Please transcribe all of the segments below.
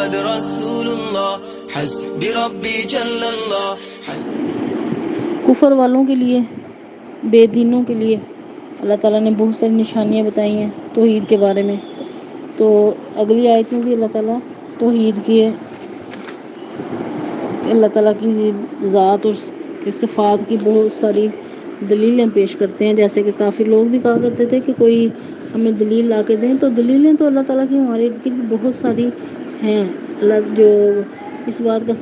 محمد رسول اللہ حسبی ربی جل اللہ کفر والوں کے لیے، بے دینوں کے لیے اللہ تعالیٰ نے بہت ساری نشانیاں بتائی ہیں توحید کے بارے میں. تو اگلی آیت میں بھی اللہ تعالیٰ توحید کی، اللہ تعالیٰ کی ذات اور صفات کی بہت ساری دلیلیں پیش کرتے ہیں. جیسے کہ کافر لوگ بھی کہا کرتے تھے کہ کوئی ہمیں دلیل لا کے دیں، تو دلیلیں تو اللہ تعالیٰ کی ہمارے ارد گرد بہت ساری ہیں. اللہ جو اس بات کا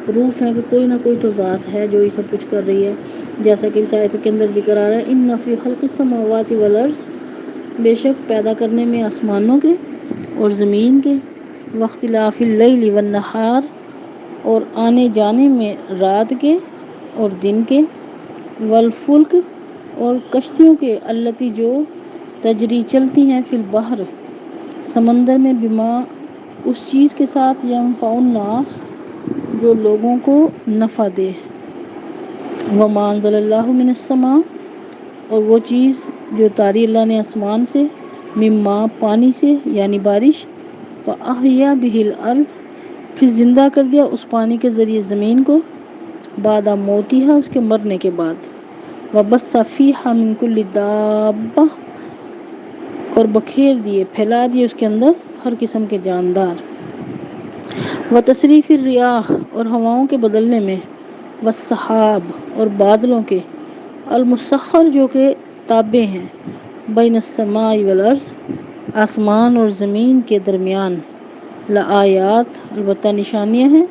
پروف ہے کہ کوئی نہ کوئی تو ذات ہے جو یہ سب کچھ کر رہی ہے. جیسا کہ اس آیت کے اندر ذکر آ رہا ہے ان فی خلق السماوات والارض، بے شک پیدا کرنے میں آسمانوں کے اور زمین کے، واختلاف اللیل والنہار، اور آنے جانے میں رات کے اور دن کے، والفلک، اور کشتیوں کے، التی جو تجری چلتی ہیں، فی البحر سمندر میں، بما اس چیز کے ساتھ، ینفع الناس جو لوگوں کو نفع دے، وما انزل اللہ من السماء، اور وہ چیز جو اتاری اللہ نے آسمان سے، مما پانی سے یعنی بارش، فاحیا بہ الارض پھر زندہ کر دیا اس پانی کے ذریعے زمین کو، بعد موتیہا اس کے مرنے کے بعد، وبث فیہا من کل دابہ اور بکھیر دیے پھیلا دیے اس کے اندر ہر قسم کے جاندار، وتصریف الریاح اور ہواؤں کے بدلنے میں، والسحاب اور بادلوں کے، المسخر جو کہ تابع ہیں، بین السماء والارض آسمان اور زمین کے درمیان، لآیات البتہ نشانیاں ہیں،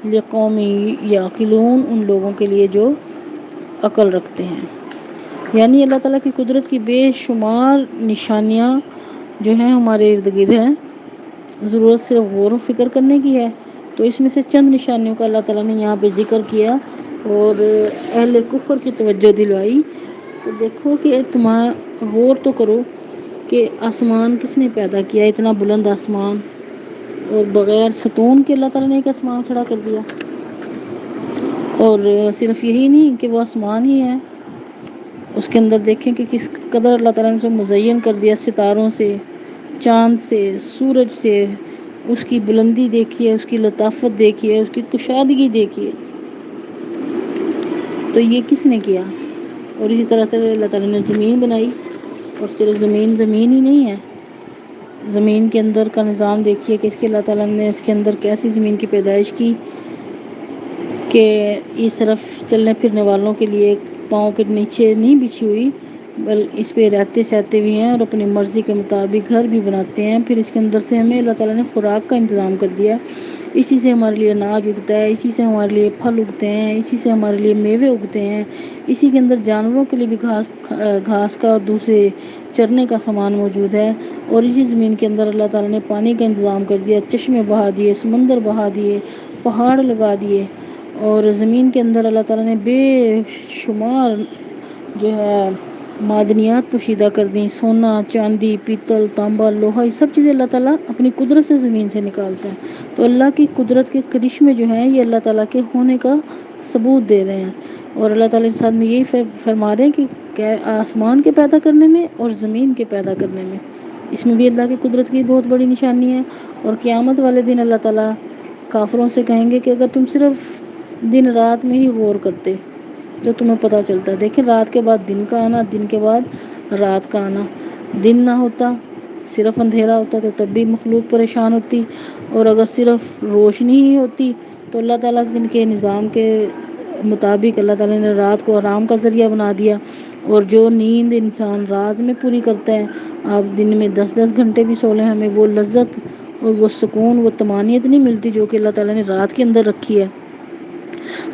لقوم یعقلون ان لوگوں کے لیے جو عقل رکھتے ہیں. یعنی اللہ تعالیٰ کی قدرت کی بے شمار نشانیاں جو ہیں ہمارے ارد گرد ہیں، ضرورت صرف غور و فکر کرنے کی ہے. تو اس میں سے چند نشانیوں کا اللہ تعالیٰ نے یہاں پہ ذکر کیا اور اہل کفر کی توجہ دلوائی. تو دیکھو کہ تمہارا غور تو کرو کہ آسمان کس نے پیدا کیا، اتنا بلند آسمان، اور بغیر ستون کے اللہ تعالیٰ نے ایک آسمان کھڑا کر دیا. اور صرف یہی نہیں کہ وہ آسمان ہی ہے، اس کے اندر دیکھیں کہ کس قدر اللہ تعالیٰ نے اسے مزین کر دیا، ستاروں سے، چاند سے، سورج سے. اس کی بلندی دیکھیے، اس کی لطافت دیکھیے، اس کی کشادگی دیکھیے. تو یہ کس نے کیا؟ اور اسی طرح سے اللہ تعالیٰ نے زمین بنائی، اور صرف زمین ہی نہیں ہے، زمین کے اندر کا نظام دیکھیے کہ اس کے اللہ تعالیٰ نے اس کے اندر کیسی زمین کی پیدائش کی کہ اس طرف چلنے پھرنے والوں کے لیے پاؤں کے نیچے نہیں بچھی ہوئی، بل اس پہ رہتے سہتے بھی ہیں اور اپنی مرضی کے مطابق گھر بھی بناتے ہیں. پھر اس کے اندر سے ہمیں اللہ تعالیٰ نے خوراک کا انتظام کر دیا، اسی سے ہمارے لیے اناج اگتا ہے، اسی سے ہمارے لیے پھل اگتے ہیں، اسی سے ہمارے لیے میوے اگتے ہیں، اسی کے اندر جانوروں کے لیے بھی گھاس کا اور دوسرے چرنے کا سامان موجود ہے. اور اسی زمین کے اندر اللہ تعالیٰ نے پانی کا انتظام کر دیا، چشمے بہا دیے، سمندر بہا دیے، پہاڑ لگا دیے. اور زمین کے اندر اللہ تعالیٰ نے بے شمار جو ہے معدنیات پوشیدہ کر دیں، سونا، چاندی، پیتل، تانبا، لوہا، یہ سب چیزیں اللہ تعالیٰ اپنی قدرت سے زمین سے نکالتا ہے. تو اللہ کی قدرت کے کرشمے جو ہیں یہ اللہ تعالیٰ کے ہونے کا ثبوت دے رہے ہیں. اور اللہ تعالیٰ کے ساتھ میں یہی فرما رہے ہیں کہ آسمان کے پیدا کرنے میں اور زمین کے پیدا کرنے میں، اس میں بھی اللہ کی قدرت کی بہت بڑی نشانی ہے. اور قیامت والے دن اللہ تعالیٰ کافروں سے کہیں گے کہ اگر تم صرف دن رات میں ہی غور کرتے تو تمہیں پتہ چلتا. دیکھیں رات کے بعد دن کا آنا، دن کے بعد رات کا آنا. دن نہ ہوتا، صرف اندھیرا ہوتا تو تب بھی مخلوق پریشان ہوتی، اور اگر صرف روشنی ہی ہوتی تو اللہ تعالیٰ کے نظام کے مطابق اللہ تعالیٰ نے رات کو آرام کا ذریعہ بنا دیا. اور جو نیند انسان رات میں پوری کرتا ہے، آپ دن میں 10 گھنٹے بھی سو لیں، ہمیں وہ لذت اور وہ سکون، وہ طمانینت نہیں ملتی جو کہ اللہ تعالیٰ نے رات کے اندر رکھی ہے.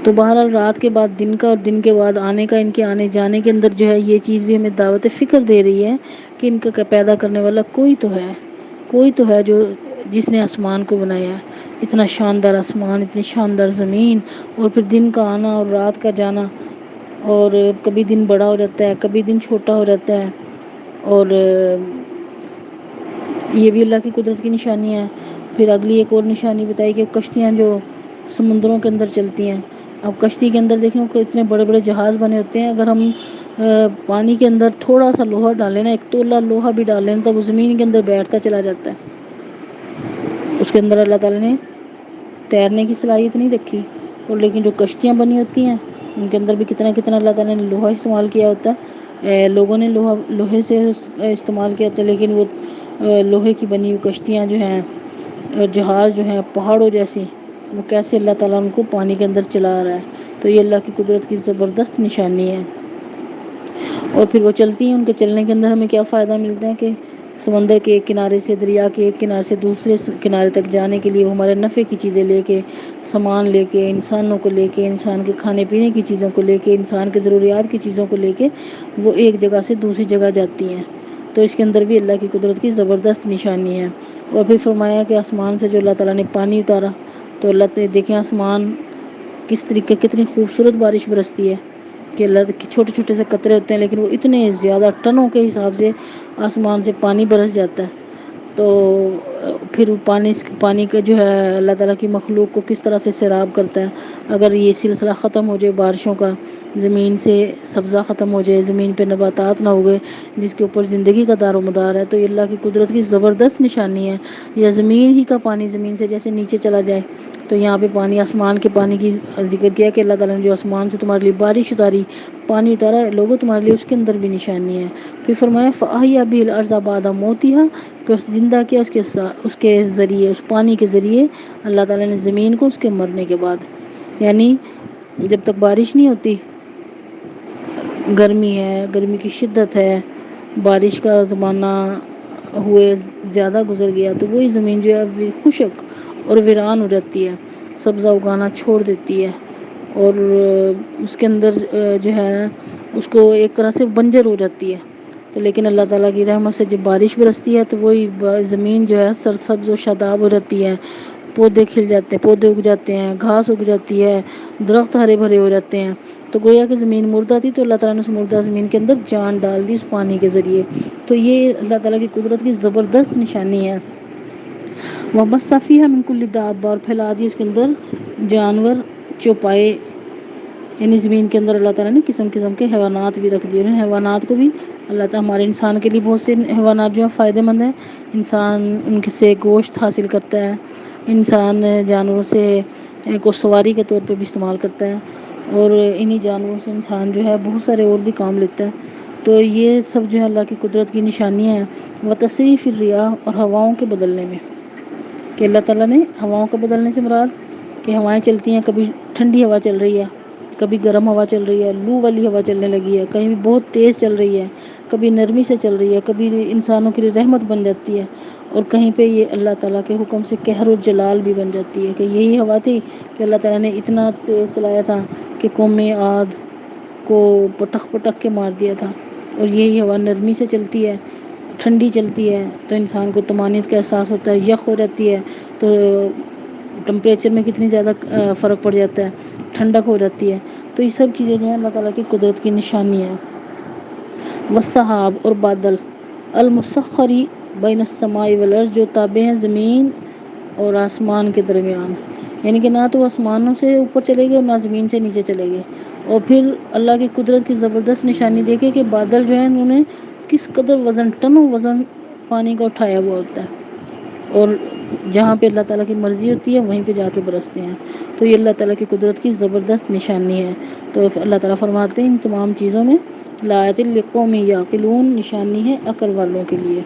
تو بہرحال رات کے بعد دن کا اور دن کے بعد آنے کا، ان کے آنے جانے کے اندر جو ہے یہ چیز بھی ہمیں دعوت فکر دے رہی ہے کہ ان کا پیدا کرنے والا کوئی تو ہے جو جس نے آسمان کو بنایا ہے. اتنا شاندار آسمان، اتنی شاندار زمین، اور پھر دن کا آنا اور رات کا جانا، اور کبھی دن بڑا ہو جاتا ہے، کبھی دن چھوٹا ہو جاتا ہے. اور یہ بھی اللہ کی قدرت کی نشانی ہے. پھر اگلی ایک اور نشانی بتائی کہ کشتیاں جو سمندروں کے اندر چلتی ہیں. اب کشتی کے اندر دیکھیں کہ اتنے بڑے بڑے جہاز بنے ہوتے ہیں، اگر ہم پانی کے اندر تھوڑا سا لوہا ڈالیں نا، ایک تولا لوہا بھی ڈالیں تو وہ زمین کے اندر بیٹھتا چلا جاتا ہے. اس کے اندر اللہ تعالیٰ نے تیرنے کی صلاحیت نہیں رکھی، اور لیکن جو کشتیاں بنی ہوتی ہیں ان کے اندر بھی کتنا کتنا اللہ تعالیٰ نے لوہا استعمال کیا ہوتا ہے، لوگوں نے لوہے سے استعمال کیا ہوتا ہے، لیکن وہ لوہے کی بنی ہوئی کشتیاں جو ہیں اور جہاز جو ہیں پہاڑوں جیسی، وہ کیسے اللہ تعالیٰ ان کو پانی کے اندر چلا رہا ہے، تو یہ اللہ کی قدرت کی زبردست نشانی ہے۔ اور پھر وہ چلتی ہیں، ان کے چلنے کے اندر ہمیں کیا فائدہ ملتا ہے کہ سمندر کے ایک کنارے سے، دریا کے ایک کنارے سے دوسرے کنارے تک جانے کے لیے وہ ہمارے نفع کی چیزیں لے کے، سامان لے کے، انسانوں کو لے کے، انسان کے کھانے پینے کی چیزوں کو لے کے، انسان کے ضروریات کی چیزوں کو لے کے وہ ایک جگہ سے دوسری جگہ جاتی ہیں، تو اس کے اندر بھی اللہ کی قدرت کی زبردست نشانی ہے۔ اور پھر فرمایا کہ آسمان سے جو اللہ تعالیٰ نے پانی اتارا، تو اللہ نے دیکھیں آسمان کس طریقے کتنی خوبصورت بارش برستی ہے کہ اللہ کے چھوٹے چھوٹے سے قطرے ہوتے ہیں، لیکن وہ اتنے زیادہ ٹنوں کے حساب سے آسمان سے پانی برس جاتا ہے۔ تو پھر پانی کا جو ہے اللہ تعالیٰ کی مخلوق کو کس طرح سے سیراب کرتا ہے۔ اگر یہ سلسلہ ختم ہو جائے بارشوں کا، زمین سے سبزہ ختم ہو جائے، زمین پہ نباتات نہ ہوئے جس کے اوپر زندگی کا دار و مدار ہے، تو یہ اللہ کی قدرت کی زبردست نشانی ہے۔ یا زمین ہی کا پانی زمین سے جیسے نیچے چلا جائے، تو یہاں پہ پانی، آسمان کے پانی کی ذکر کیا کہ اللہ تعالیٰ نے جو آسمان سے تمہارے لیے بارش اتاری، پانی اتارا ہے لوگوں تمہارے لیے، اس کے اندر بھی نشانی ہے۔ پھر فرمایا فَأَحْيَا بِهِ الْأَرْضَ بَعْدَ مَوْتِهَا، پھر زندہ کیا اس کے ذریعے، اس پانی کے ذریعے اللہ تعالیٰ نے زمین کو اس کے مرنے کے بعد، یعنی جب تک بارش نہیں ہوتی، گرمی ہے، گرمی کی شدت ہے، بارش کا زمانہ ہوئے زیادہ گزر گیا، تو وہی زمین جو ہے خشک اور ویران ہو جاتی ہے، سبزہ اگانا چھوڑ دیتی ہے، اور اس کے اندر جو ہے اس کو ایک طرح سے بنجر ہو جاتی ہے۔ تو لیکن اللہ تعالیٰ کی رحمت سے جب بارش برستی ہے تو وہی زمین جو ہے سرسبز و شاداب ہو جاتی ہے، پودے کھل جاتے ہیں، پودے اگ جاتے ہیں، گھاس اگ جاتی ہے، درخت ہرے بھرے ہو جاتے ہیں۔ تو گویا کہ زمین مردہ تھی تو اللہ تعالیٰ نے اس مردہ زمین کے اندر جان ڈال دی اس پانی کے ذریعے، تو یہ اللہ تعالیٰ کی قدرت کی زبردست نشانی ہے۔ وَبَثَّ فِيهَا مِن كُلِّ دَابَّةٍ، اور پھیلا دی اس کے اندر جانور چوپائے، یعنی زمین کے اندر اللہ تعالیٰ نے قسم قسم کے حیوانات بھی رکھ دیے ہیں۔ حیوانات کو بھی اللہ تعالیٰ، ہمارے انسان کے لیے بہت سے حیوانات جو ہیں فائدہ مند ہیں، انسان ان سے گوشت حاصل کرتا ہے، انسان جانوروں سے کو سواری کے طور پہ بھی استعمال کرتا ہے، اور انہی جانوروں سے انسان جو ہے بہت سارے اور بھی کام لیتا ہے۔ تو یہ سب جو ہے اللہ کی قدرت کی نشانیاں ہیں۔ وَتَصْرِيفِ الرِّيَاحِ، اور ہواؤں کے بدلنے میں، کہ اللہ تعالیٰ نے ہواؤں کا بدلنے سے مراد کہ ہوائیں چلتی ہیں، کبھی ٹھنڈی ہوا چل رہی ہے، کبھی گرم ہوا چل رہی ہے، لو والی ہوا چلنے لگی ہے، کہیں بھی بہت تیز چل رہی ہے، کبھی نرمی سے چل رہی ہے، کبھی انسانوں کے لیے رحمت بن جاتی ہے، اور کہیں پہ یہ اللہ تعالیٰ کے حکم سے قہر و جلال بھی بن جاتی ہے، کہ یہی ہوا تھی کہ اللہ تعالیٰ نے اتنا تیز چلایا تھا کہ قوم عاد کو پٹخ پٹخ کے مار دیا تھا، اور یہی ہوا نرمی سے چلتی ہے، ٹھنڈی چلتی ہے، تو انسان کو طمانینت کا احساس ہوتا ہے، یخ ہو جاتی ہے تو ٹمپریچر میں کتنی زیادہ فرق پڑ جاتا ہے، ٹھنڈک ہو جاتی ہے۔ تو یہ سب چیزیں جو ہیں اللہ تعالیٰ کی قدرت کی نشانی ہیں۔ والسحاب، اور بادل، المسخری بین السماء والارض، جو تابع ہیں زمین اور آسمان کے درمیان، یعنی کہ نہ تو آسمانوں سے اوپر چلے گئے اور نہ زمین سے نیچے چلے گئے۔ اور پھر اللہ کی قدرت کی زبردست نشانی دیکھے کہ بادل جو ہیں انہوں نے کس قدر وزن، ٹنوں وزن پانی کا اٹھایا ہوا ہوتا ہے، اور جہاں پہ اللہ تعالیٰ کی مرضی ہوتی ہے وہیں پہ جا کے برستے ہیں۔ تو یہ اللہ تعالیٰ کی قدرت کی زبردست نشانی ہے۔ تو اللہ تعالیٰ فرماتے ہیں ان تمام چیزوں میں لآیات لقوم یعقلون، نشانی ہے عقل والوں کے لیے۔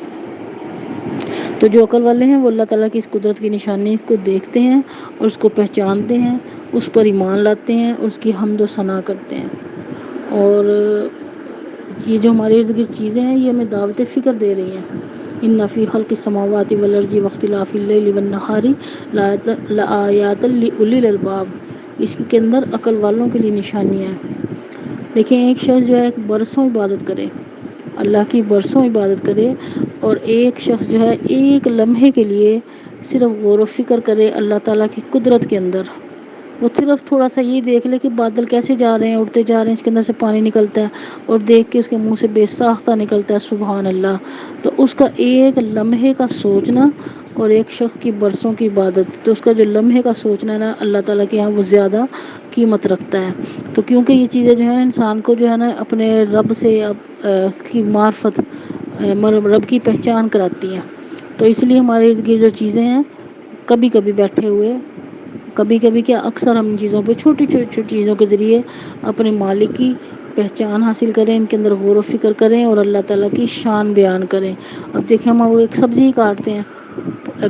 تو جو عقل والے ہیں وہ اللہ تعالیٰ کی اس قدرت کی نشانی اس کو دیکھتے ہیں اور اس کو پہچانتے ہیں، اس پر ایمان لاتے ہیں اور اس کی حمد و ثنا کرتے ہیں۔ اور یہ جو ہمارے ارد گرد چیزیں ہیں یہ ہمیں دعوت فکر دے رہی ہیں۔ ان فی خلق السماوات والارض واختلاف اللیل والنہار لآیات لأولی الالباب، اس کے اندر عقل والوں کے لیے نشانیاں ہیں۔ دیکھیں ایک شخص جو ہے برسوں عبادت کرے، اللہ کی برسوں عبادت کرے، اور ایک شخص جو ہے ایک لمحے کے لیے صرف غور و فکر کرے اللہ تعالیٰ کی قدرت کے اندر، وہ صرف تھوڑا سا یہ دیکھ لے کہ بادل کیسے جا رہے ہیں، اڑتے جا رہے ہیں، اس کے اندر سے پانی نکلتا ہے، اور دیکھ کے اس کے منہ سے بے ساختہ نکلتا ہے سبحان اللہ، تو اس کا ایک لمحے کا سوچنا اور ایک شخص کی برسوں کی عبادت، تو اس کا جو لمحے کا سوچنا ہے نا اللہ تعالیٰ کے یہاں وہ زیادہ قیمت رکھتا ہے۔ تو کیونکہ یہ چیزیں جو ہے انسان کو جو ہے نا اپنے رب سے اس کی معرفت، رب کی پہچان کراتی ہیں، تو اس لیے ہمارے ارد گرد جو چیزیں ہیں کبھی کبھی بیٹھے ہوئے، کبھی کبھی کیا اکثر ہم ان چیزوں پہ چھوٹی چھوٹی چیزوں کے ذریعے اپنے مالک کی پہچان حاصل کریں، ان کے اندر غور و فکر کریں اور اللہ تعالیٰ کی شان بیان کریں۔ اب دیکھیں ہم وہ ایک سبزی ہی کاٹتے ہیں،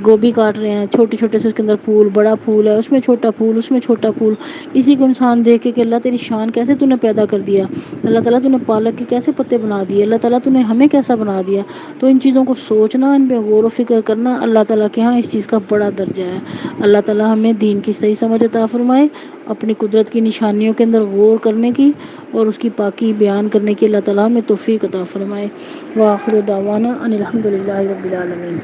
گوبھی کاٹ رہے ہیں، چھوٹے چھوٹے سے اس کے اندر پھول، بڑا پھول ہے، اس میں چھوٹا پھول، اس میں چھوٹا پھول، اسی کو انسان دیکھ کے کہ اللہ تیری شان کیسے تو نے پیدا کر دیا، اللہ تعالیٰ تو نے پالک کے کیسے پتے بنا دیے، اللہ تعالیٰ تو نے ہمیں کیسا بنا دیا۔ تو ان چیزوں کو سوچنا، ان پہ غور و فکر کرنا اللہ تعالیٰ کے ہاں اس چیز کا بڑا درجہ ہے۔ اللہ تعالیٰ ہمیں دین کی صحیح سمجھ عطا فرمائے، اپنی قدرت کی نشانیوں کے اندر غور کرنے کی اور اس کی پاکی بیان کرنے کی اللہ تعالیٰ ہمیں توفیق عطا فرمائے۔ وآخر دعوانا ان الحمد للہ رب العالمین۔